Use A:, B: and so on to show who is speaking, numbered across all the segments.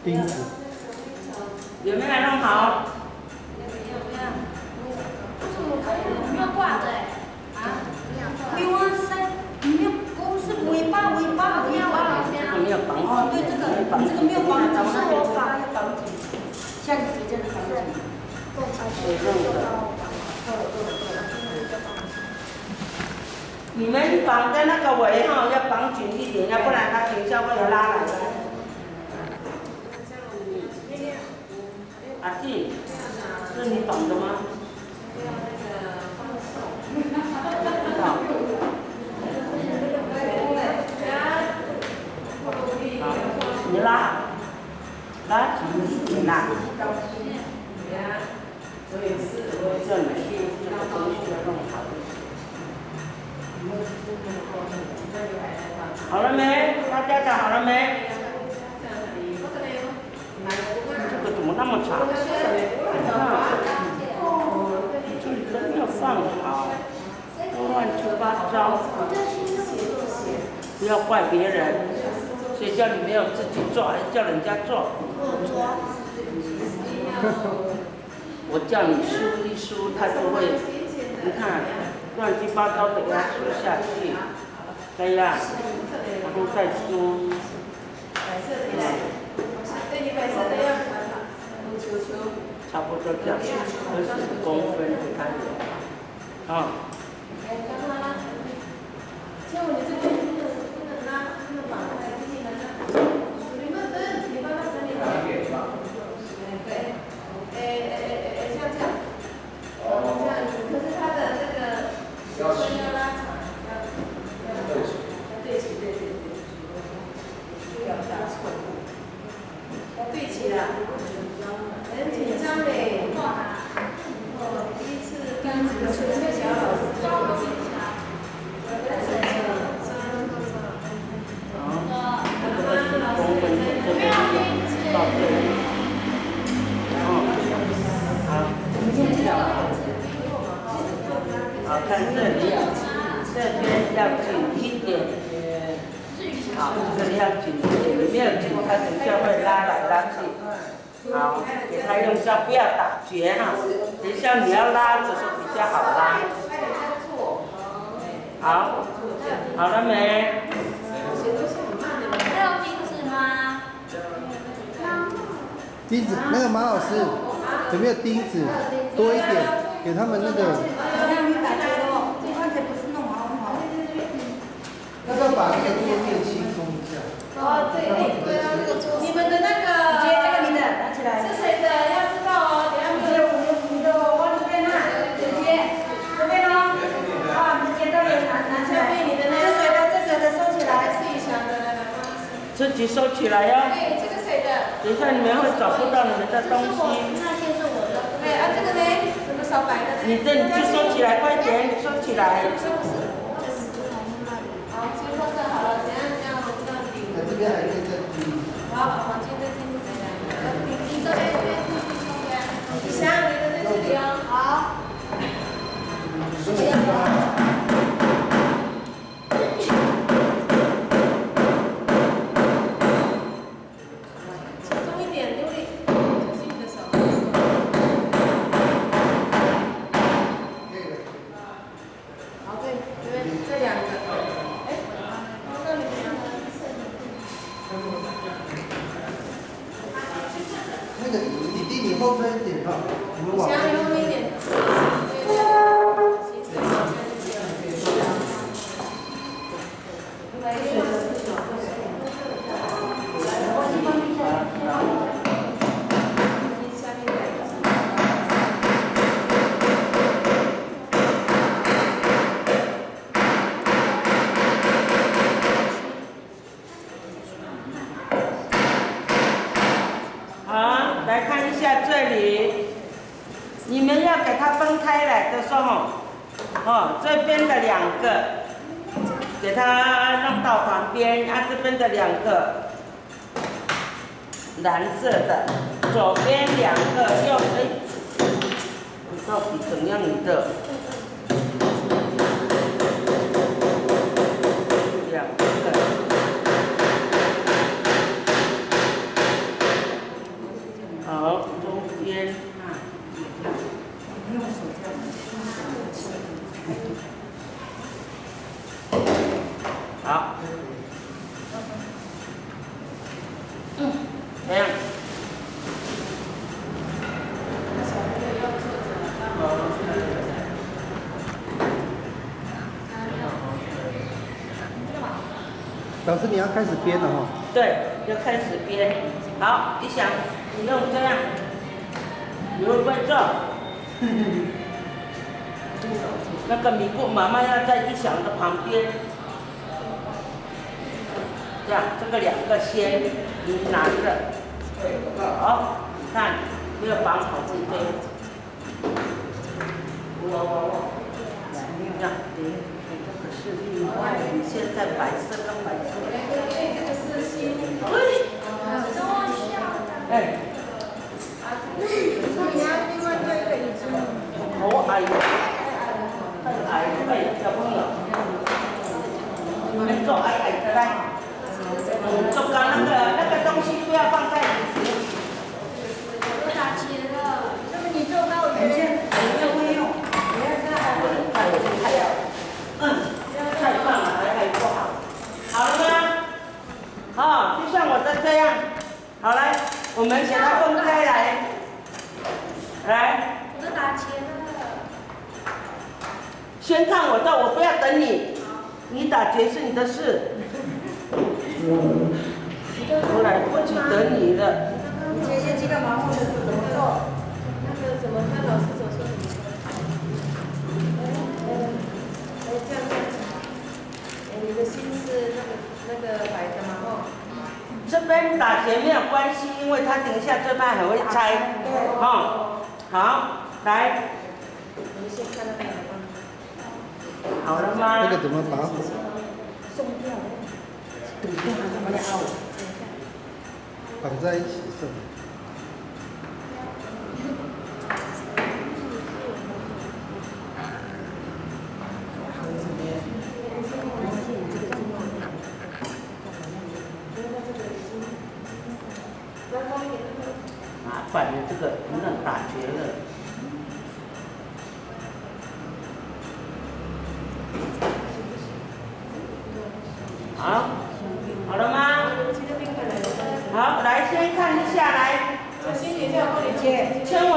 A: 钉子。
B: 有没有弄好？
C: 没有挂的哎。啊？没有啊，没有，不是尾巴没有绑紧。哦，对，这个没有绑紧，是我绑要绑紧。像你这样绑紧。
B: 你们绑的那个围哈要绑紧一点，要不然它等一下会有拉来的。阿静，是你绑的吗？好，你拉紧一点啦。叫你去这个东西要弄好。好了没？大家讲好了没？这个怎么那么长？这里都没有放好，都乱七八糟。不要怪别人，谁叫你没有自己做，还叫人家做？我叫你梳一梳，他就会，你看，乱七八糟的给他梳下去，对呀，然后再梳。差不多这样，20公分给他留。啊。好，看这里，这边要紧一点。好，这里要紧一点，你没有紧，它等下会拉来拉去。好，给它用胶，不要打结哈。等一下你要拉的时候比较好拉。好，好了没？
C: 还有钉子吗？
A: 钉子，那个马老师有没有钉子？多一点，给他们那个。要不要把那个桌面轻松一下？
C: 哦，对，对啊，那个桌。你们的那个，姐，这个你的拿起来。是谁的？要知道哦，等下你的往这边拿，姐姐，这边哦。啊，你姐这里拿起来。这谁的收起来。试一下的那个。
B: 自己收起来哟。
C: 对，这个谁的？
B: 等一下你们会找不到你们的东西。
C: 那些是我的。对啊，这个呢？这个烧白的。
B: 你就收起来，快点，收起来。
A: 这边还可以再钉。
C: 好，往这边钉，钉这边，你想你的在这里哦。好。这个要不要？轻松一点，用力，小心你的手。好，对，这两个。
A: 那个你弟你后面一点哈，我们往。
C: 想你后面一点。
B: 好，来看一下这里，你们要给它分开来的时候，这边的两个，给它弄到旁边，这边的两个蓝色的，左边两个用到底怎样你的？两个。这样。
A: 老师，你要开始编了哈。
B: 对，就开始编。好，你想，你用这样，你会不会做？那个米布妈妈要在一响的旁边，这样，这个两个先你拿着，好，看，没有绑好这边。这样，这个是另外，你现在白色跟白色。
C: 这个是新。
B: 哎。
C: 所以你要另外做一个椅子。
B: 好矮，太矮了，小朋友，你们做矮矮的来，做刚那个东西不要放在椅子。
C: 都打结了，要不你做高一点。
B: 你就会用，你看这还还要，太棒了，还不好，好了吗？好，就像我的这样，好来，我们给它分开来，来。
C: 我都打结了。
B: 先看我的，我不要等你。你打结是你的事，我来不及等你的。
C: 接下这个盲目的怎么做？那个怎么跟老师怎么说？这样。你的心是那个白的嘛？哦。
B: 这边打结没有关系，因为它等一下这边还会拆。哦，好，来。
C: 你先看那个。
B: 好了吗？
A: 那个怎么把它
C: 松掉？
B: 等一下怎么样？
A: 绑在一起送？
B: 麻烦了，这个不能打结了。好，好了吗？好，来先看一下来。千文，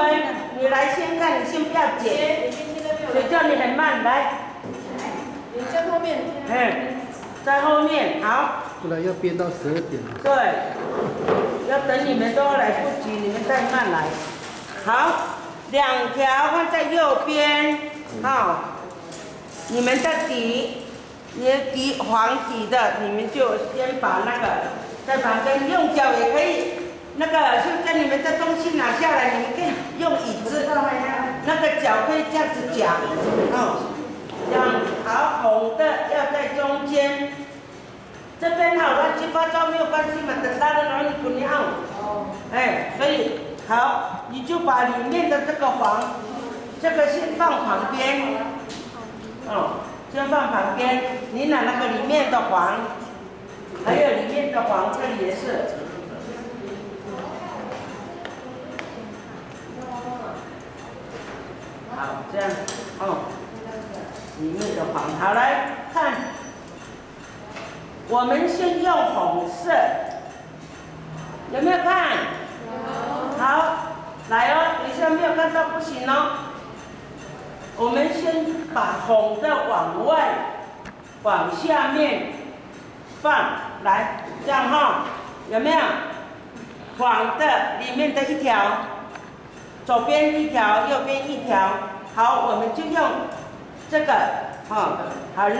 B: 你来先看，你先不要剪，谁叫你很慢？来。
C: 你在后面。
B: 在后面，好。
A: 不然要编到12点。
B: 对，要等你们都来不及，你们再慢来。好，两条放在右边，好，你们的底。你的底黄底的，你们就先把那个在旁边用脚也可以，那个就跟你们的东西拿下来，你们可以用椅子，那个脚可以这样子夹，这样好，红的要在中间，这边好乱七八糟没有关系嘛，等到了然后你滚你所以好，你就把里面的这个黄，这个先放旁边，先放旁边，你拿那个里面的黄，还有里面的黄，这里也是。好，这样，里面的黄，好来看，我们先用红色，有没有看？好，来哦，等一下没有看到不行哦。我们先把红的往外、往下面放，来，这样有没有？黄的里面的一条，左边一条，右边一条。好，我们就用这个，好了，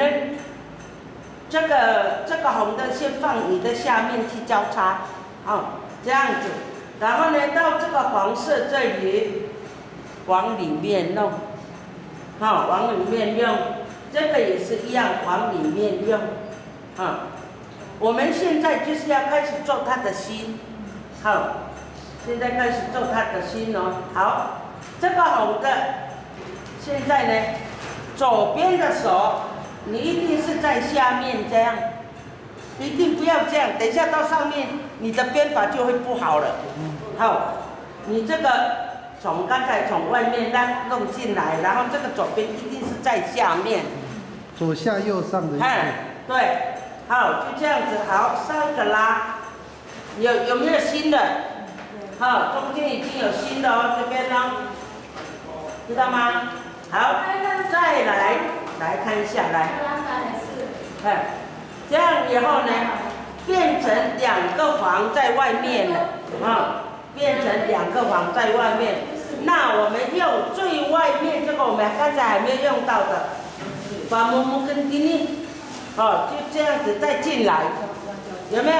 B: 这个红的先放你的下面去交叉，这样子。然后呢，到这个黄色这里，往里面弄。往里面用，这个也是一样，往里面用，我们现在就是要开始做它的心，现在开始做它的心哦。好，这个红的，现在呢，左边的手，你一定是在下面这样，一定不要这样，等一下到上面，你的编法就会不好了。好，你这个。刚才从外面弄进来，然后这个左边一定是在下面，
A: 左下右上的意思。
B: 对，好，就这样子，好，3个拉，有没有新的？好，中间已经有新的哦，这边呢，知道吗？好，再来看一下，来，哎，这样以后呢，变成2个房在外面了，变成2个房在外面。那我们用最外面这个，我们刚才还没有用到的，把木木跟丁丁，就这样子再进来，有没有？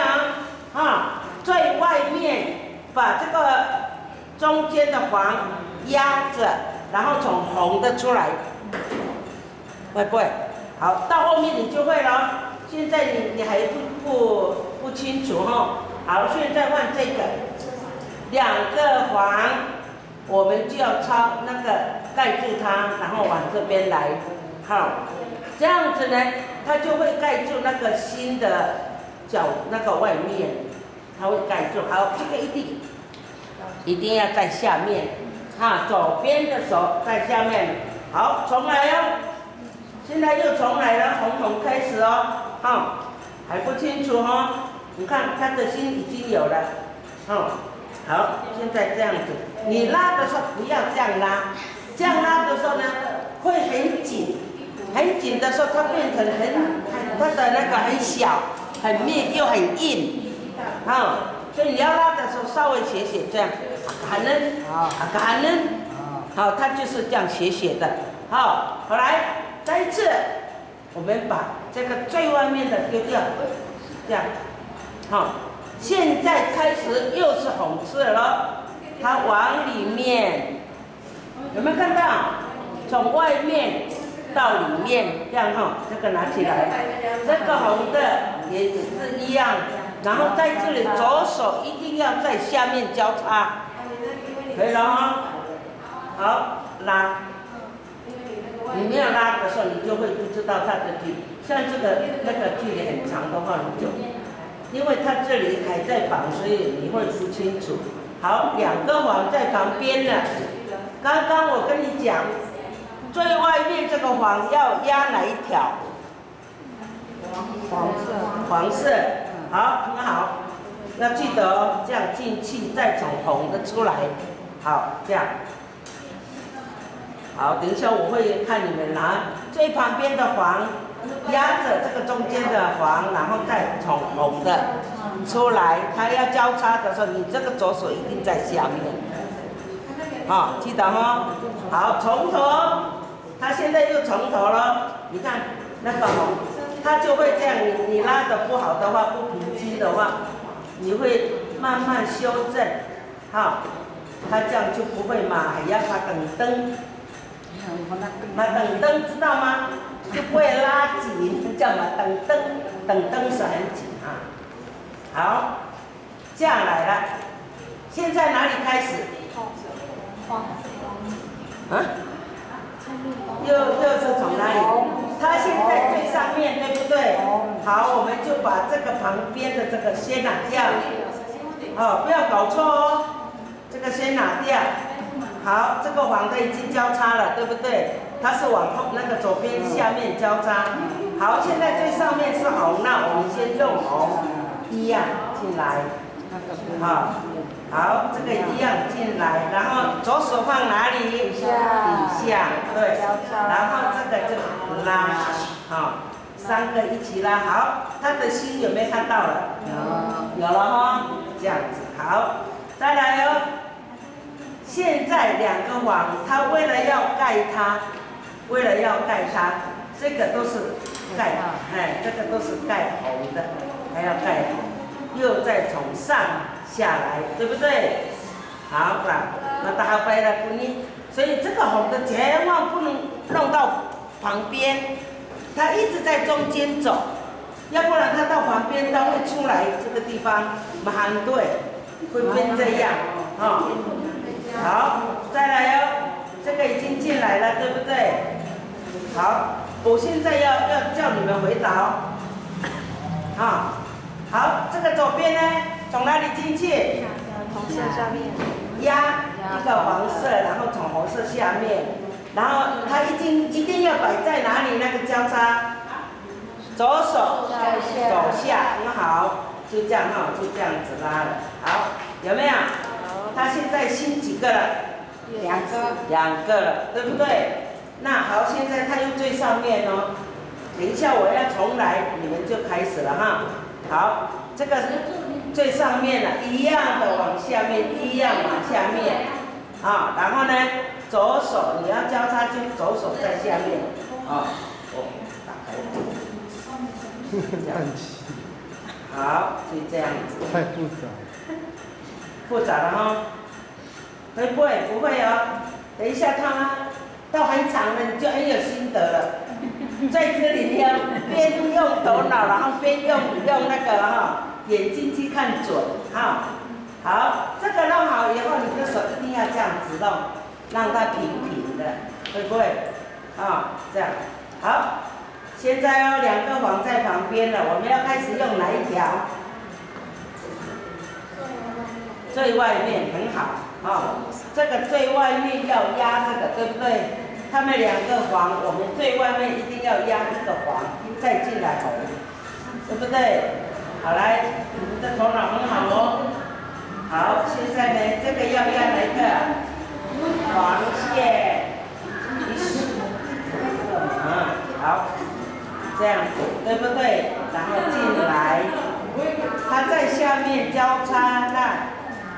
B: 最外面把这个中间的房压着，然后从红的出来，会不会？好，到后面你就会了。现在你还不清楚哈。好，现在换这个2个房，我们就要抄那个盖住它，然后往这边来。好，这样子呢，它就会盖住那个新的角那个外面，它会盖住。好，这个一定要在下面，左边的手在下面。好，重来哦。现在又重来了，红开始哦。还不清楚哦。你看它的心已经有了。好，现在这样子，你拉的时候不要这样拉，这样拉的时候呢，会很紧，很紧的时候它变成它的那个很小、很密又很硬。所以你要拉的时候稍微斜斜这样，感恩，好，它就是这样斜斜的。好，好来，再一次，我们把这个最外面的丢掉，这样，现在开始又是红色了，它往里面，有没有看到？从外面到里面，这样这个拿起来，这个红的也是一样。然后在这里左手一定要在下面交叉，可以了哈。好，拉。你没有拉的时候，你就会不知道它的距离。像这个那个距离很长的话，你就，因为它这里还在绑，所以你会不清楚。好，2个环在旁边了。刚刚我跟你讲，最外面这个环要压哪一条？黄色。好，很好，要记得哦，这样进气再从红的出来。好，这样。好，等一下我会看你们拿最旁边的黄压着这个中间的黄，然后再从红的出来。它要交叉的时候，你这个左手一定在下面。记得哦。好，从头，它现在又从头了。你看那个红。它就会这样，你拉的不好的话，不平均的话，你会慢慢修正，它这样就不会嘛，还要它等灯，知道吗？就不会拉紧，叫嘛等灯是很紧啊。好，这样来了，现在哪里开始？又是从哪里？它现在最上面，对不对？好，我们就把这个旁边的这个先拿掉。不要搞错哦，这个先拿掉。好，这个黄的已经交叉了，对不对？它是往后那个左边下面交叉。好，现在最上面是红，那我们先用红一样进来。好，这个一样进来，然后左手放哪里？底下，对，然后这个就拉，3个一起拉。好，它的心有没有看到了？有了哈，这样子。好，再来哦。现在2个网，它为了要盖它，这个都是盖，这个都是盖红的，还要盖红，又再从上下来，对不对？好了，那打回了给你。所以这个红的千万不能弄到旁边，它一直在中间走，要不然它到旁边它会出来这个地方，蛮对，会变这样好，再来哦，这个已经进来了，对不对？好，我现在要叫你们回答好，这个左边呢，从哪里进去？
C: 红色下面。
B: 压一个黄色，然后从红色下面，然后它一定要摆在哪里？那个交叉，左手走下，很好。就这样哈，就这样子拉了。好，有没有？它现在新几个了？2个了，对不对？那好，现在它用最上面哦。等一下我要重来，你们就开始了哈。好，这个最上面了，一样的往下面，一样往下面。啊，然后呢，左手你要交叉就左手在下面。啊，打开。好，就这样子。
A: 太复杂。
B: 复杂了哈。会不会？不会哦。等一下它到很长了，你就很有心得了。在这里呢，边用头脑，然后边用那个哈眼睛去看准哈。好，这个弄好以后，你的手一定要这样子弄，让它平平的，会不会？啊，这样。好，现在哦，2个黄在旁边了，我们要开始用哪一条？最外面很好啊，这个最外面要压这个，对不对？他们2个黄，我们最外面一定要压1个黄，再进来红，对不对？好，来，你们的头脑很好哦。好，现在呢，这个要压哪一个？黄线，好，这样子，对不对？然后进来，它在下面交叉，那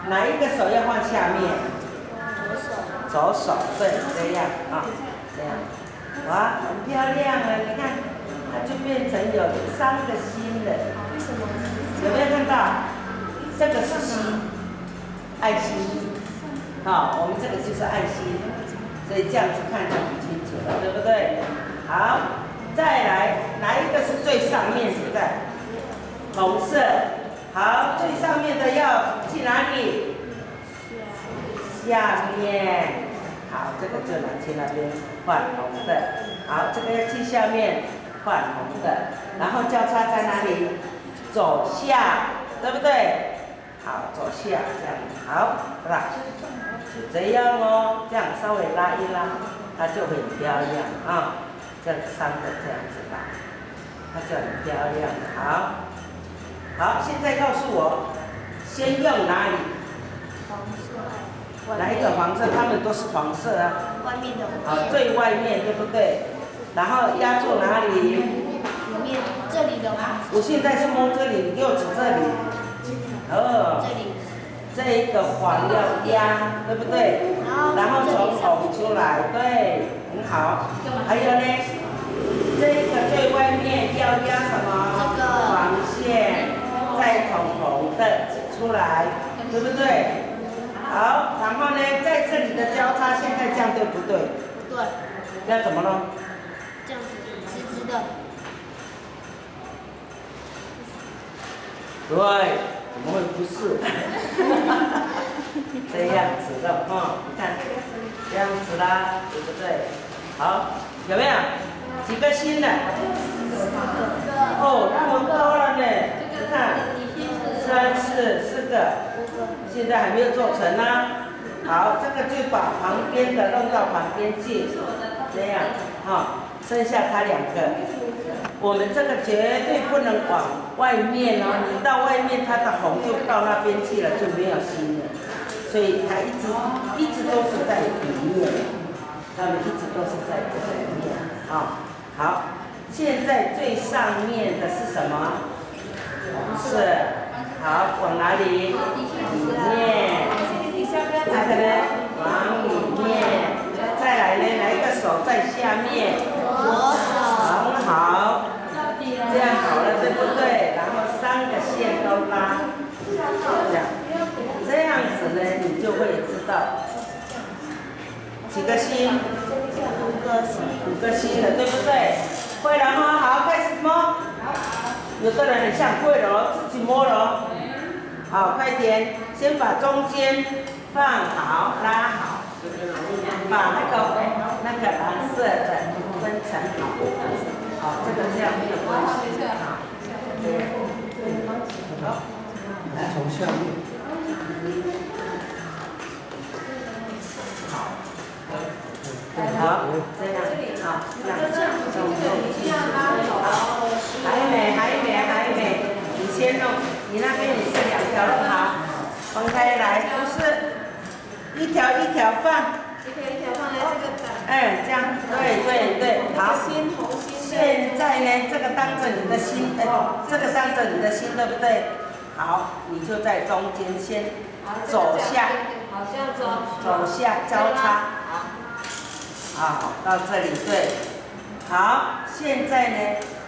B: 哪一个手要放下面？左手，对，这样啊，这样，哇，很漂亮了，你看，它就变成有3个心了，有没有看到？这个是心，爱心，好，我们这个就是爱心，所以这样子看就很清楚了，对不对？好，再来，哪一个是最上面？现在，红色，好，最上面的要去哪里？下面，好，这个就拿去那边换红的，好，这个要去下面换红的，然后交叉在哪里？走下，对不对？好，走下这样，好，啦，就这样哦，这样稍微拉一拉，它就很漂亮啊，这3个这样子拉，它就很漂亮。好，好，现在告诉我，先用哪里？哪一个黄色？它们都是黄色啊。
C: 外面的。
B: 好，最外面对不对？然后压住哪里？
C: 里面这里的话。
B: 我现在是摸这里，你给我指这里。哦。
C: 这里。
B: 这一个黄要压，对不对？然后从红出来，对，很好。还有呢，这个最外面要压什么？黄线，再从红的指出来，对不对？好，然后呢，在这里的交叉，现在这样对不对？
C: 不对。
B: 要怎么弄？
C: 这样子，直直的。
B: 对，怎么会不是？这样子的哈，你看，这样子啦，对不对？好，有没有？几个心了？哦，那么多了呢，你看，3、4个。现在还没有做成呢。好，这个就把旁边的弄到旁边去，这样，哈，剩下它2个。我们这个绝对不能往外面哦，你到外面它的红就到那边去了，就没有心了。所以它一直都是在里面，它们一直都是在这里面，啊，好，现在最上面的是什么？红色。好，往哪里？里面。这个呢，往里面。再来呢，哪一个手在下面？
C: 左手。
B: 很好，这样好了，对不对？然后3个线都拉，这样子呢，你就会知道几个心？5个心了，对不对？会了哈，好，开始摸。有的人很像会了哦，自己摸了哦。好，快点，先把中间放好，拉好，把那个蓝色的分成好。好，这个这样没有关系。好，好，
A: 来从下面。
B: 好，这样，好，这样，还没，你先弄，你你那边也是2条路好，分开来，不是一条一条放。
C: 一条一条放在这个档。
B: 这样，对，好。现在呢，这个当着你的心，这个当着你的心，对不对？好，你就在中间先走下，
C: 好，这样走
B: 下交叉，好，到这里对。好，现在呢，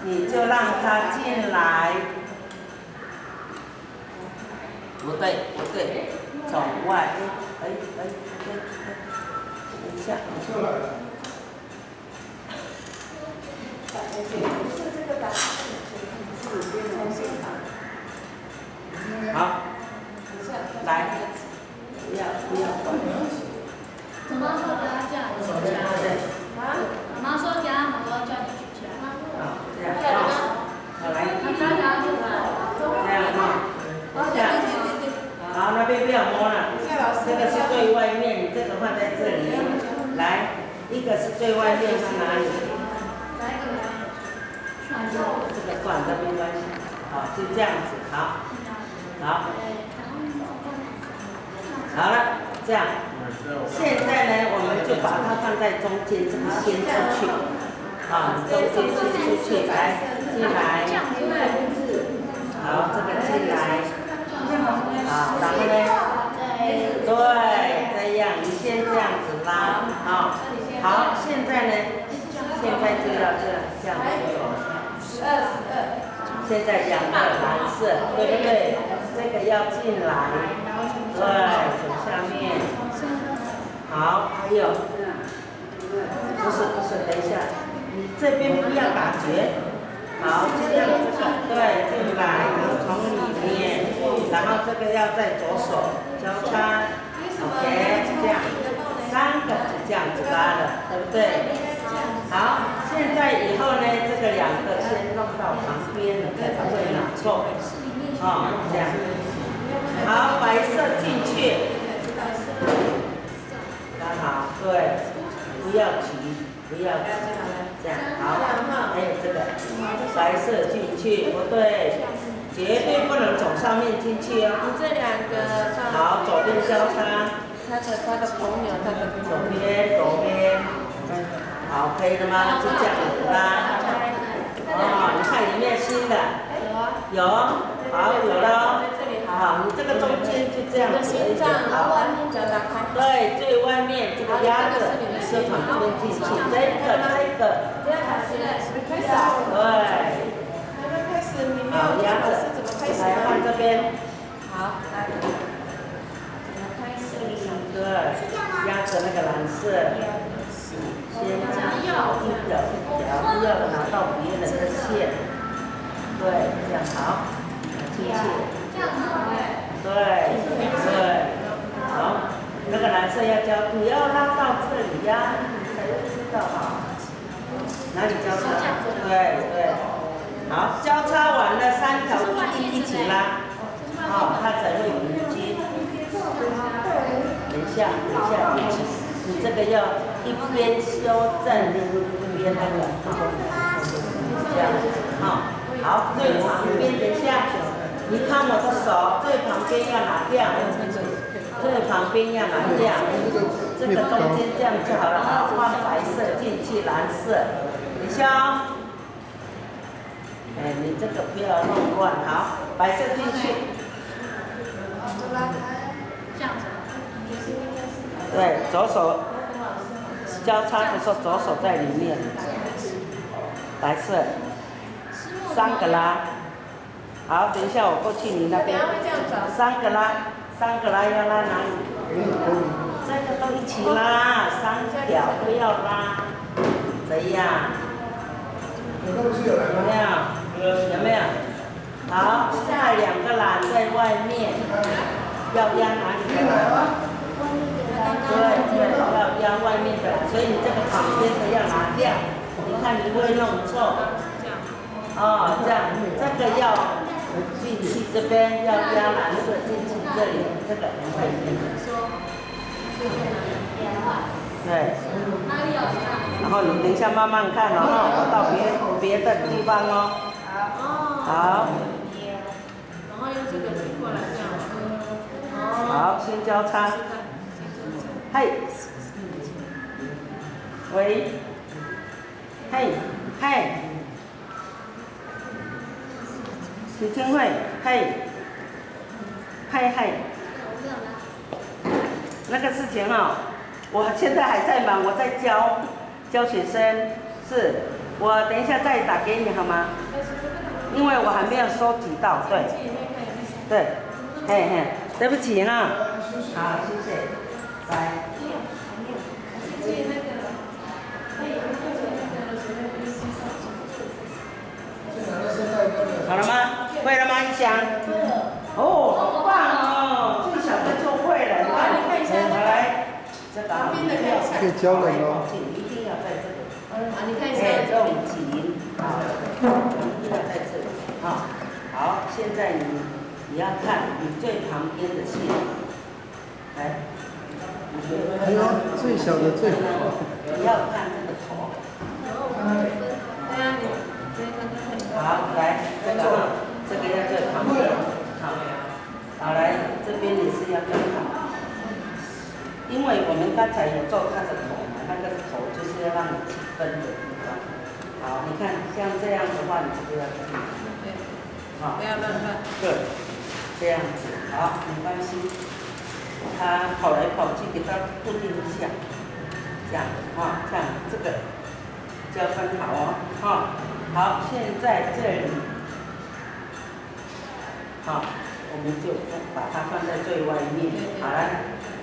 B: 你就让它进来。不对，走外，等一下。好，来，不要管。
D: 妈妈说给他叫你取钱。妈妈说给他们说叫你取钱。
B: 好，这样好，来。
D: 他叫他进来。
B: 这样这样。好，那边不要摸了，这个是最外面，你这个放在这里。来，一个是最外面是哪里？这个管的没关系，好，就这样子，好，好了，这样，现在呢，我们就把它放在中间，这个先出去，中间先出去，来，进来，好，这个进来，好，然后呢，对，这样，你先这样子拉，好，现在呢，现在就要这样子。现在2个蓝色，对不对？这个要进来，对，走下面。好，还有，不是，等一下，你这边不要打结。好，这样子，对，进来，从里面，然后这个要在左手交叉 ，OK， 这样，3个是这样子拉的，对不对？好，现在以后呢，这个2个先弄到旁边，才不会拿错。这样。好，白色进去。刚好，对，不要急，这样好。还有这个白色进去，不对，绝对不能从上面进去哦。
C: 你这2个。
B: 好，左边交叉。
C: 他的朋友，
B: 左边。好，可以了吗？就这样子啦。你看有没有新的？有。好，有了。好，你这个中间就这样子。好。对，最外面这个压着，是从这边进去。这个。对。好，压着。来放这边。
C: 好，来。
B: 对，压着那个蓝色。先拿一条，不要拿到别人的线。对，这样好，进去。对，好，那个蓝色要交，你要拉到这里呀，才会知道好。哪里交叉？对，好，交叉完了3条一起拉，它才会平均。等一下，你这个要一边修正一边那个，这样好，最旁边等一下，你看我的手，最旁边要拿掉，最旁边要拿掉，这个中间这样就好了。好，换白色进去，蓝色，等一下哦。你这个不要弄乱，好，白色进去。
D: 这样子。
B: 对，左手交叉的时候，左手在里面。白色，3个拉。好，等一下我过去你那边。3个拉要拉哪里？这个都一起拉，3条都要拉。这样。有没有？好，下2个拉在外面，要压哪里的拉？对，要压外面的，所以你这个旁边的要拿掉。你看你不会弄错。这样，这个要进去这边，要压蓝色进去这里，这个外面。对。然后你等一下慢慢看我到别的地方哦。好。
C: 然后后用这个转过来这样。
B: 好，先交叉。嘿，喂，嘿，嘿，徐清慧，嘿，嘿嘿。那个事情哦，我现在还在忙，我在教学生，是，我等一下再打给你好吗？因为我还没有收集到，对，对，嘿嘿，对不起哈，好，谢谢，拜。好了吗？会了吗？一翔？哦，好棒哦，最小的就会了，你看，来，这个
A: 可以教人哦。
B: 一定要在这里。
C: 你看一下。
B: 这种紧，啊，一定要在这里，啊，好，现在你要看你最旁边的线，来，
A: 哎呦，最小的最好。
B: 不要看这个头。
C: 对啊，你
B: 好，来，这个要最旁边，好，好来，这边也是要分好，因为我们刚才有做它的头嘛，那个头就是要让你去分的地方。好，你看像这样的话，你这个要注意，
C: 对，
B: 好，
C: 不要乱放。
B: 对，这样子，好，没关系，它跑来跑去，给它固定一下，这样，啊，这样这个就要分好哦，哈。好，现在这里，好，我们就把它放在最外面。好了，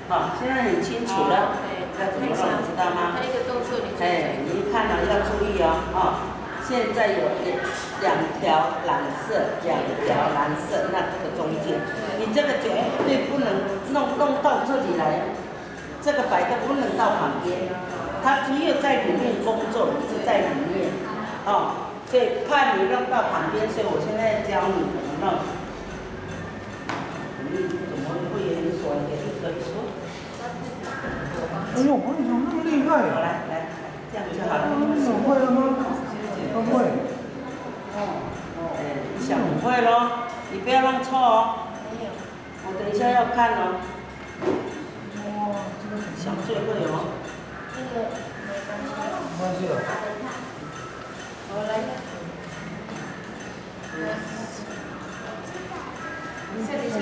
B: 好，现在很清楚了，要怎么弄，知道吗？
C: 它一个动作，
B: 哎，你一看了要注意哦，现在有两条蓝色，那这个中间，你这个绝对不能弄到这里来，这个白的不能到旁边，它只有在里面工作，一直在里面，所以怕你弄到旁边，所以我现在教你怎么弄。你怎么会有人说你可以说？
A: 哎呦，我怎么那么厉害？
B: 好，来，这样就好了。
A: 你会了吗？都会。
B: 你想不会咯，你不要弄错哦。我等一下要看哦。
A: 哇，这个
B: 想最会哦。
A: 没关系了。
C: 我来。等一下，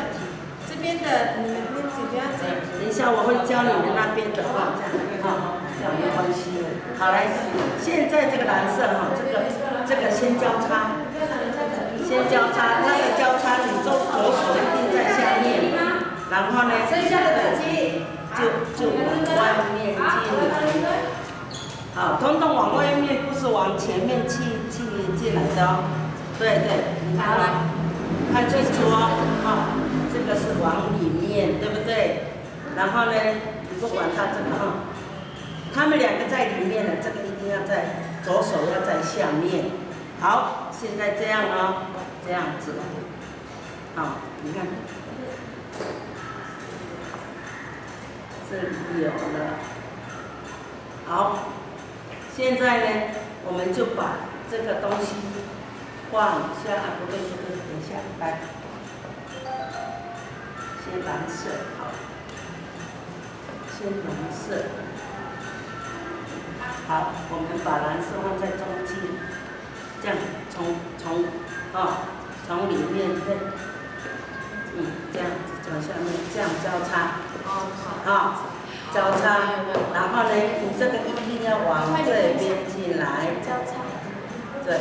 C: 这边的你们不要这样。
B: 等一下我会教你们那边的话，这样没关系。好，来，现在这个蓝色哈，这个先交叉，那个交叉你左手一定在下面，然后呢，就往外面进。好，统统往外面，不是往前面进来的哦。对，你看啊，看清楚哦，这个是往里面，对不对？然后呢，你不管它这个他们两个在里面的，这个一定要在左手要在下面。好，现在这样哦，这样子，好，你看，这里有了，好。现在呢，我们就把这个东西放下，不对，等一下，来，先蓝色，好，先蓝色，好，我们把蓝色放在中间，这样从里面对，这样子从下面这样交叉，好。交叉，然后呢，你这个一定要往这边进来，对，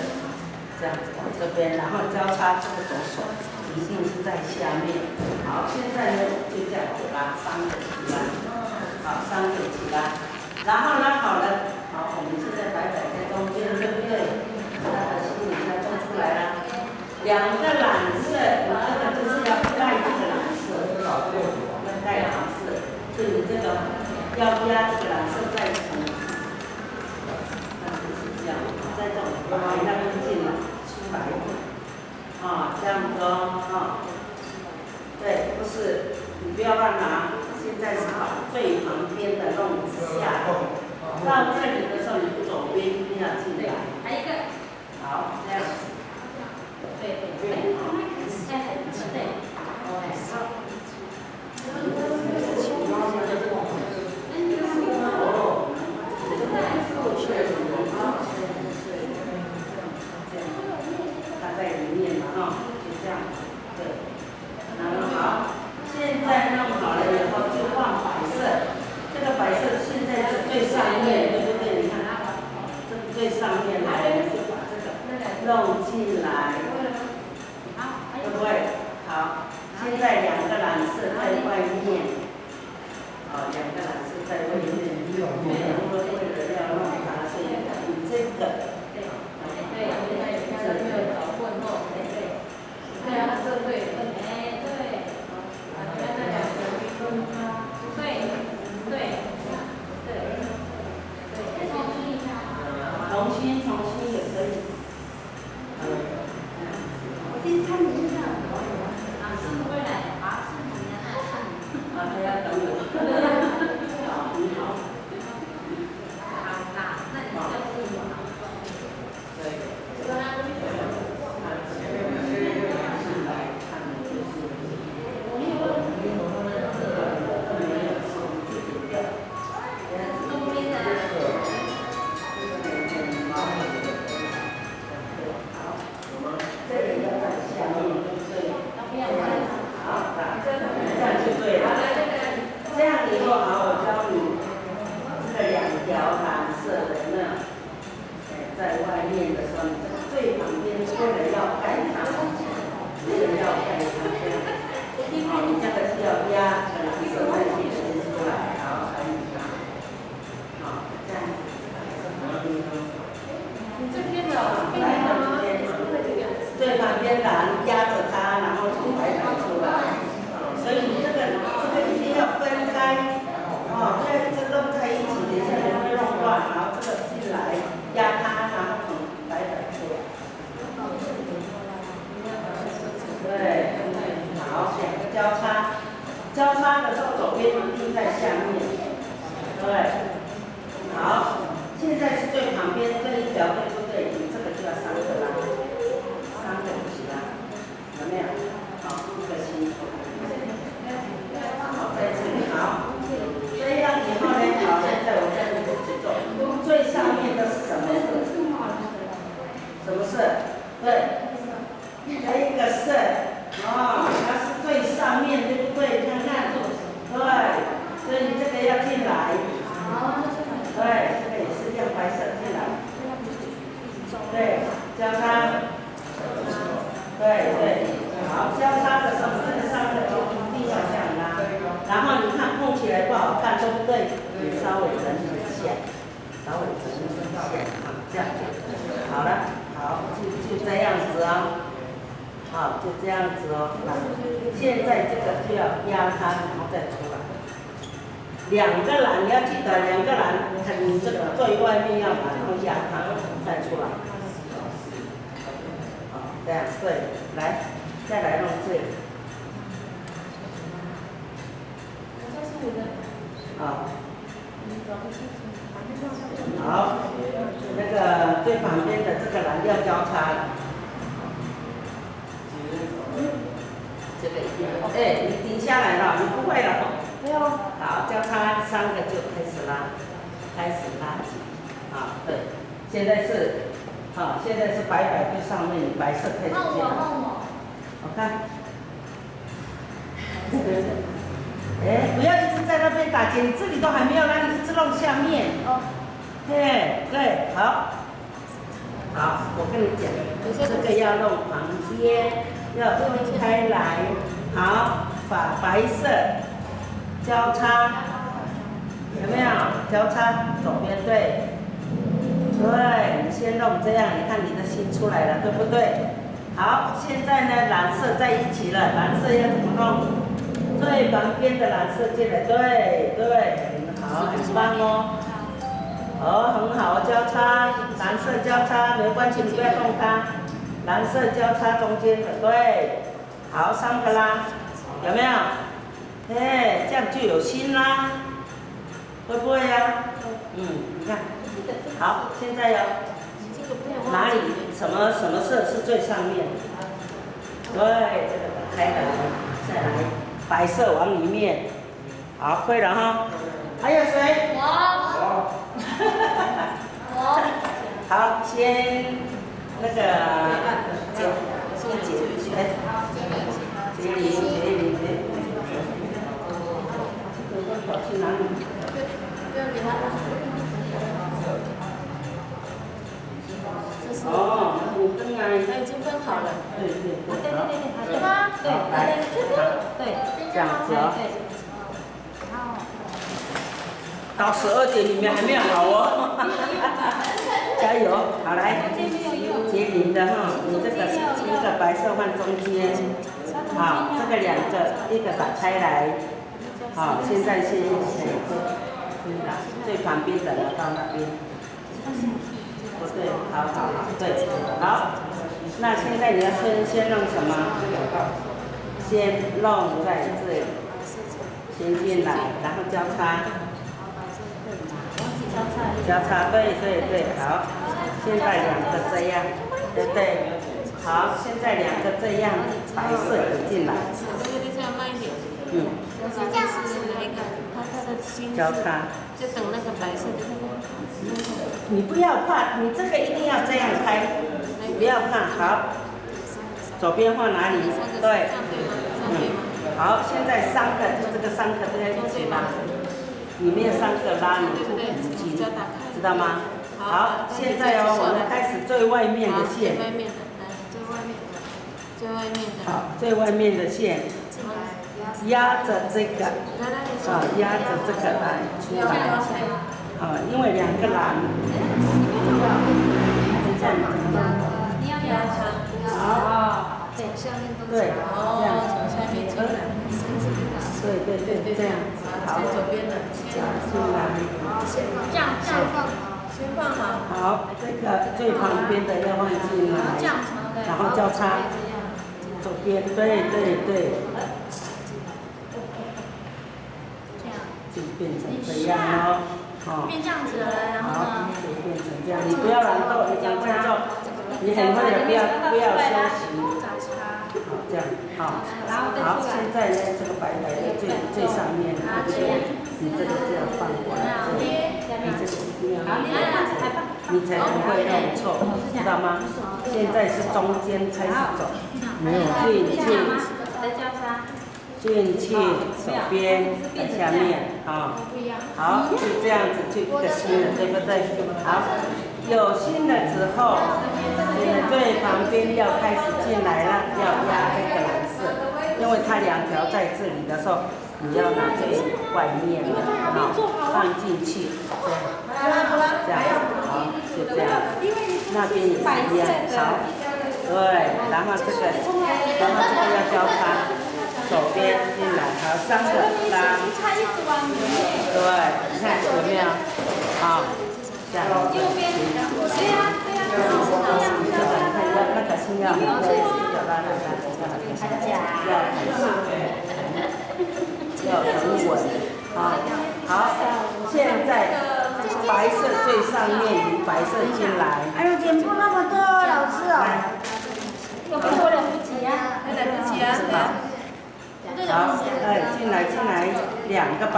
B: 这样子往这边，然后交叉这个左手一定是在下面。好，现在呢就这样子把3个起来，好，3个起来，然后呢好了，好，我们现在摆在中间，对不对？那个心理要做出来了，2个蓝色，你这个就是要盖这个蓝色，要盖蓝色，所以你这个。要压这个蓝色再从，就是这样，在这种往那边进来出来，这样子哦，对，不是，你不要乱拿，现在是把最旁边的弄下，到这里的时候，你左边一定要进来，
C: 还一个，
B: 好，这样子，对，它在里面嘛，哈，就这样，对。然后好，现在弄好了以后就放白色，这个白色现在是最上面，对不对？你看，这个最上面来，就把这个弄进来，对不对？好，现在两个蓝色在外面，两个蓝色在外面，因为为了要弄它，所以以这个。重新也可以。还要等我。好，你好。最旁边蓝压着它，然后从白板出来，所以你这个一定要分开，哦，不要一直弄在一起，等一下你会弄乱。然后这个进来压它，然后从白板出来。对，好，两个交叉，交叉的时候左边一定在下面，对，好，现在是最旁边这一条，对不对？你这个就要3个啦。3个不行啦，有没有？好，一个心出来。好，在这里好。这样以后呢，好，现在我再一起做。最上面的是什么色？什么色？对，这一个色，哦，它是最上面，对不对？看看，对，所以你这个要进来。对，这个也是用白色进来。对，交叉。对，好，交叉的时候，这个上面就一定要这样拉，然后你看碰起来不好看，对不对？你稍微整理一下，稍微整理一下，这样就好了。好，就这样子哦，好，就这样子哦。现在这个就要压它，然后再出来。2个篮，你要记得2个篮，你这个最外面要把它压它，再出来。这样对，来，再来弄这个。好。好，那个最旁边的这个蓝要交叉了。这个一样。哎，你停下来了，你不会了。没有。好，交叉3个就开始拉紧。好，对，现在是。好，现在是白板最上面，白色开始进来。好看。哎，不要一直在那边打结，你这里都还没有拉，你一直弄下面。哦。对，好。好，我跟你讲，这个要弄旁边，要分开来。好，把白色交叉，有没有？交叉，左边对。对，你先弄这样，你看你的心出来了，对不对？好，现在呢，蓝色在一起了，蓝色要怎么弄？最旁边的蓝色进来，对，很好，很棒哦。很好，交叉，蓝色交叉，没关系，你不要动它。蓝色交叉中间的，对，好，3个啦，有没有？这样就有心啦，会不会呀？你看。好，现在哪里什么色是最上面？对，这个打开来，再来白色往里面，好，会了哈。还有谁？
D: 我。
B: 好，先那个结林，跑去哪里？哦，你灯啊，
C: 它已经分好了。
B: 对，
C: 是吗？对，
B: 这样子哦。到12点你们还没有好哦，加油！好来，结林的哈，你这个一个白色放中间，好，这个两个一个打开来，好，现在先最旁边的要到那边，不对，好，对，好，那现在你要先弄什么？先弄在这里，先进来，然后交叉。交叉，对，好。现在两个这样，对不对？好，现在两个这样，白色的进来。
C: 这样慢一点。这样是哪一个？它的心
B: 交叉。
C: 就等那个白色的。
B: 你不要怕，你这个一定要这样开，不要怕。好，左边放哪里？对。好，现在3个，就这个3个都要一起拉。里面3个拉你不紧，知道吗？好，现在哦，我们开始最外面的线。
C: 最外面的，来，最外面的。
B: 好，最外面的线，压着这个，压着这个来出来。因为2个栏。这样
D: 你要压长。好。对，下面都
B: 对，这样。
C: 从下面进来。
B: 对，这样。好，
C: 在左边的。
B: 加进来。
D: 这样放。
C: 先放好。
B: 好，这个最旁边的要放进来，然后交叉。左边，对。就变成这样哦。
D: 变这样子了，然后呢？
B: 就变成这样，你不要懒惰，你讲这样做，你很会的，不要休息。好，这样，好，现在呢，这个白的最上面，你这个就要放过来，你这个一定要放过来，你才不会弄错，知道吗？现在是中间开始走，
A: 没有。
B: 进去手边在下面，好，就这样子就一个新的，对不对？好，有新的之后，最旁边要开始进来了，要压这个蓝色，因为它2条在这里的时候，你要拿最外面的，放进去，这样，好，就这样，那边也是一样，好，对，然后这个要交叉。左边进来，好，3个拉，对，你看有没有？好，这样。右边，对呀。那个是要很稳，好，现在白色最上面，白色进来。
E: 哎呦，剪布那么多，老师哦。
D: 有没有来不及啊？
C: 来不及啊！
B: 好，进来，2个白，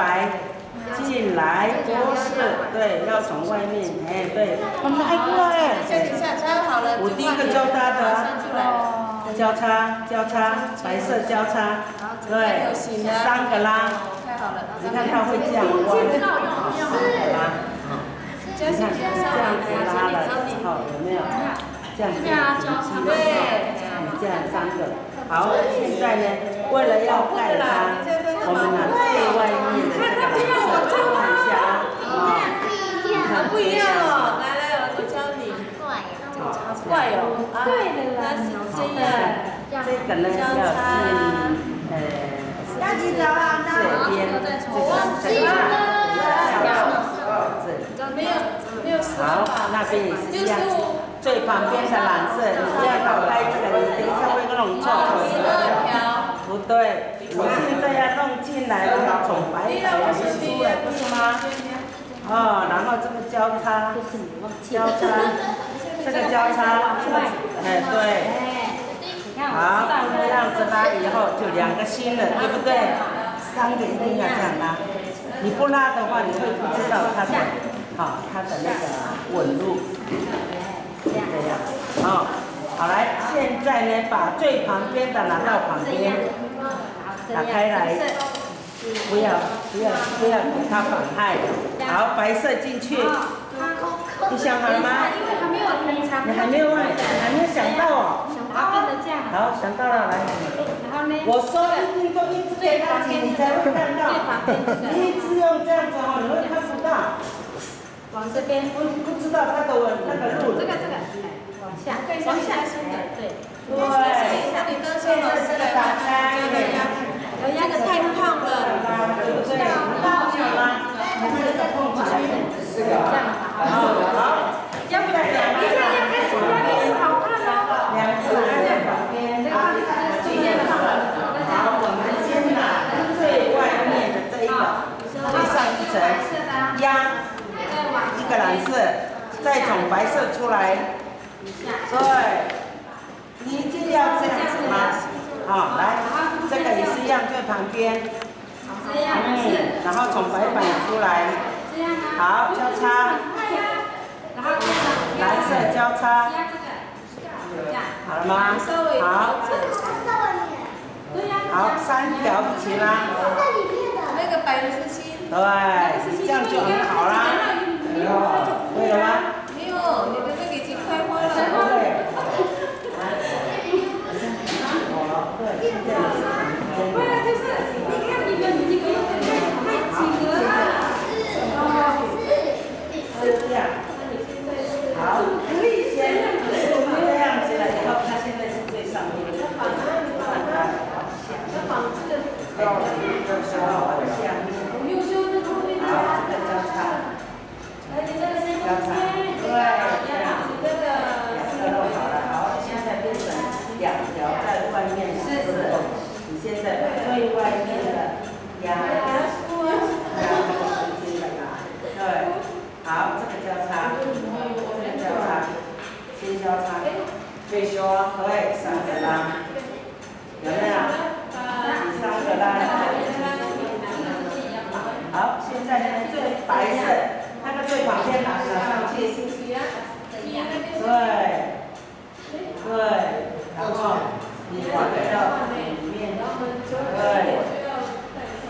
B: 进来，不是，对，要从外面，对。
E: 我们还过哎。
C: 下好了。
B: 我第一个教他的，交叉，白色交叉，对，3个拉，你看他会这样弯，拉，你看这样子拉了之后有没有？这样子，对，你这样3个，好，现在呢？为了要盖它，我们拿最外面的这个蓝色看一下啊，
C: 不一样哦，来，我教你。好怪哦，对的啦，这样。
B: 这个呢要进这边，
C: 没有
B: 好，那边也是一样，最旁边的蓝色，你不要搞开这个，你等一下会弄错。不对，我现在要弄进来，要从白的出来，不是吗？然后这个交叉，这个交叉，对，好，这样子拉以后就2个心了，对不对？3个一定要这样拉，你不拉的话，你会不知道它的它的那个纹路。这样，好来，现在呢，把最旁边的拿到旁边，打开来，不要给它反害。好，白色进去，你想好了吗？你还没有想到哦。好，想到了，来。我说一定都一直给它紧，你才会看到。你一直用这样子哦，你会看不到。
C: 往这边，
B: 不知道它的那个路。
C: 这个，往下，对。
B: 对。
C: 这个打开，这个太胖了，
B: 对不对？大小吗？你看这个碰起来，这样好。要不然2个，
C: 好看哦。
B: 2个在旁边，好，我们先拿最外面的这一个，最上一层压一个蓝色，再从白色出来。对。你一定要这样子吗？好，来，这个也是一样，最旁边。然后从白板出来。好，交叉。蓝色交叉。好了吗？好。好，3条一起拉。
C: 那个白的是心。
B: 对，这样就很好啦。会了吗？
C: 没有，你的那个已经开花了。不然就是，你看你们几个用的太紧了。
B: 是这样。好，可以先这样子了，以后它现在是最上面。
C: 优秀的同学。
B: 好，这个交叉。交叉。对，这样。2个弄好了，好，现在变成2条在外面。你现在把最外面的压，对，好，这个交叉，这个交叉，先交叉，退休，对，3个拉，有没有？3个拉，好，现在呢，最白色，那个最旁边拿上去，对，然后你回到里面，对，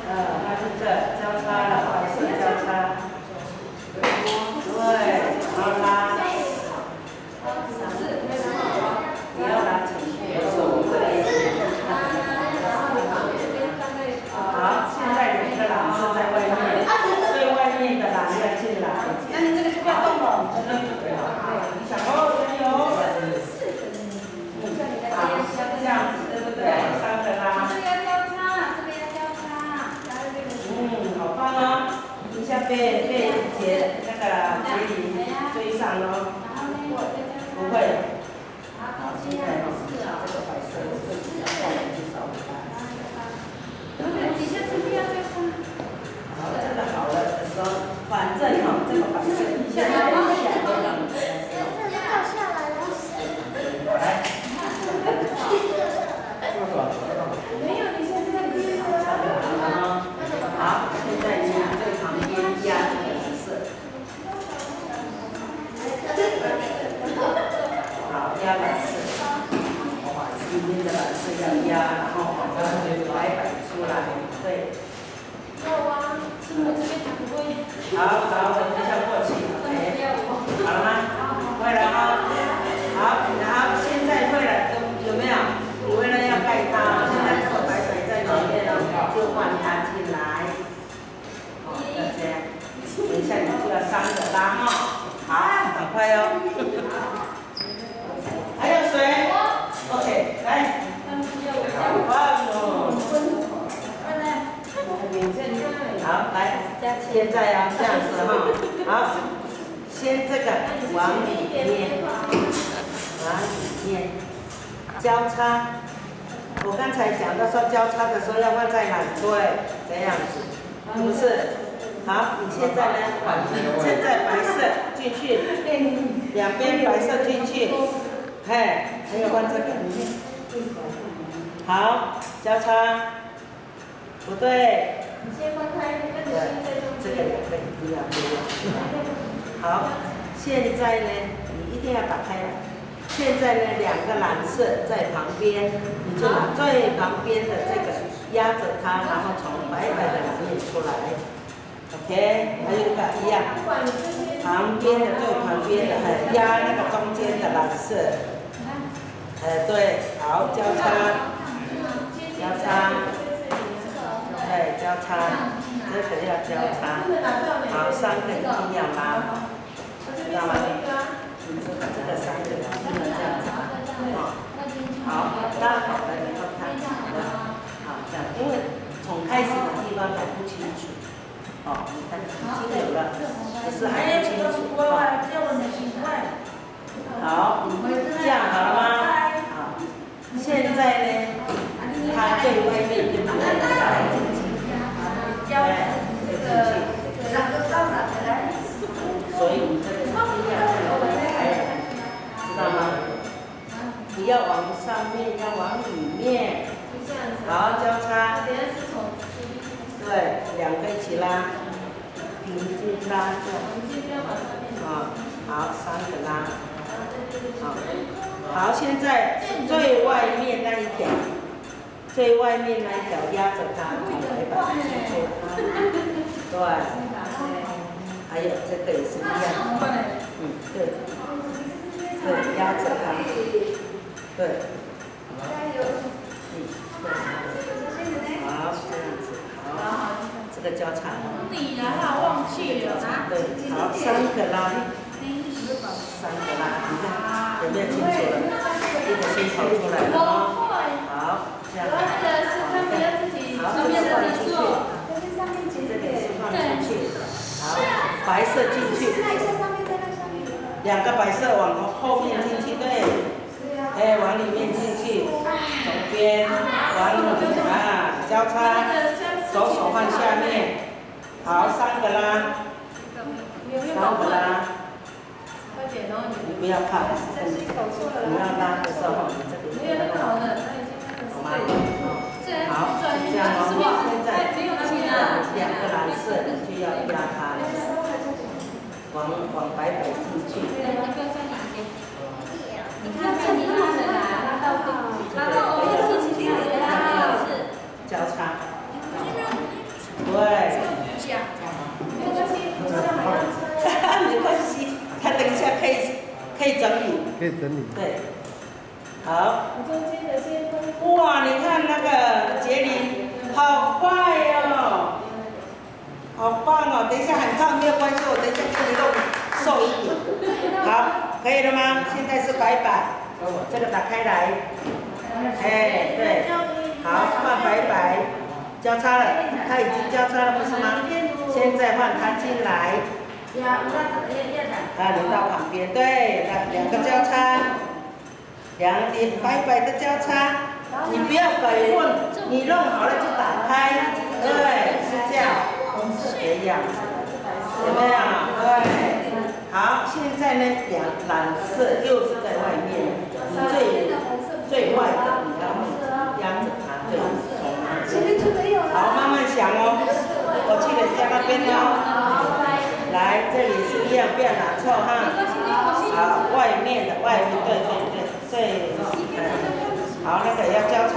B: 它是这交叉了，白色交叉，对，然后拉，不要拉进去，好，现在2个蓝色在外面，最外面的蓝要进来。
C: 那你这个就不要动了。
B: 你想哦，加油！好，这样子对不对？3个拉。
C: 这个要交叉，
B: 好棒哦！一下被结那个结里追上哦。不会。好，现在这个白色的最主要去找
C: 底下这边要交叉。
B: 好，这个好了的时候，反正这个白色底下要往下都让你来。
C: 没有，你现在在低
B: 好，现在你最旁边压这个蓝色。好，压蓝色。里面的蓝色要压，然后白板出来，对。好，我们下过去。好了吗？会了哈。好，然后现在会了，有没有？你为了要盖它，现在这个白水在里面呢，就换它进来。好，要这样。等一下你就要3个拉哈。好，赶快哦。还有水 ？OK， 来。好，来，现在要这样子哈。好，先这个往里面，交叉。我刚才讲到说交叉的时候要放在哪里？对，这样子，不是？好，你现在呢？现在白色进去，2边白色进去，嘿，还有放这个。好，交叉，不对。
C: 你先分开，跟着心在中
B: 这个
C: 间。
B: 两个一样不一样。好，现在呢，你一定要打开来。现在呢，两个蓝色在旁边，你就拿最旁边的这个压着它，然后从白白的里面出来。OK， 还有一个一样，旁边的最旁边的，压那个中间的蓝色。对，好，交叉，交叉，对，交叉，这个要交叉。好，三个一定要拉好，知道吗？你知道这个三个不能这样子吧？好，拉好了以后看好了，好这样，因为从开始的地方还不清楚。哦，你看已经有了，只是还不清楚。好，这样好了吗？好，现在呢，它最外面对不对？所以你这个一定要开，知道吗？不要往上面，要往里面。好，交叉。对，两个一起拉，平均拉这样。好，三个拉。好，现在最外面那一条，最外面那一条压着它，从白板挤出来。对，还有这个也是一样。对，对，压着它。对。好，这样子，好，这个交叉。
D: 你然后忘记了啊？
B: 对，好，三个拉。三个拉，你看有没有清楚了？一个先跑出来了哦。好，这样。好，这个放出去，这个是放出去。好，白色进去。两个白色往后面进去，对。往里面进去，左边往里交叉，左手放下面。好，三个拉，三个拉。你不要怕，你要拉的时候，你这边好吗？好，这样哦。现在两个蓝色的就要压它，往白板进去。
D: 你看这里拉的啦，拉到
B: 交叉。对。没关系，他等一下可以整理。
A: 可以整理。
B: 对。好。哇，你看那个杰林，好快哦，好棒哦！等一下很烫没有关系，我等一下给你弄瘦一点。好，可以了吗？现在是白板，这个打开来。对。好，换白板，交叉了，它已经交叉了，不是吗？现在换它进来。你到旁边，对，两个交叉，两点白白的交叉，你不要改混，你弄好了就打开，对，是这样，这样，有没有？对，好，现在呢，蓝色又是在外面，你最外的你要压着它，对，好，慢慢想哦，我去人家那边哦。来，这里是一样，不要拿错哈。好，外面的外面，对，好，那个要交叉。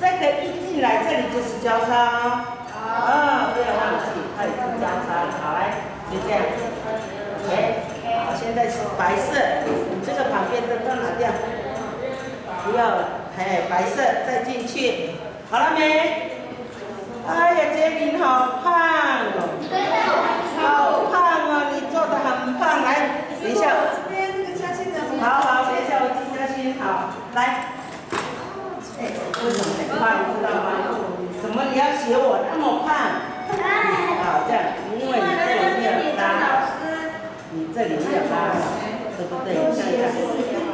B: 这个一进来，这里就是交叉哦。不要忘记，它已经交叉了。好，来，就这样。OK， 好，现在是白色，你这个旁边的都拿掉，不要，白色再进去，好了没？哎呀，杰林好胖哦，好胖哦，你做的很胖，来，等一下，好，等一下我记嘉欣，好，来，为什么很胖，你知道吗？怎么你要学我那么胖？好，这样，因为你这里没有拉，你这里没有拉，对不对？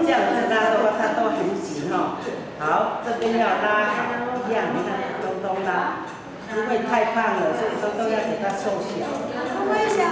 B: 这样子拉的话，它都很紧哦。好，这边要拉好，一样，你看，东拉。因为太胖了，所以说都要给它瘦小。
E: 不会小。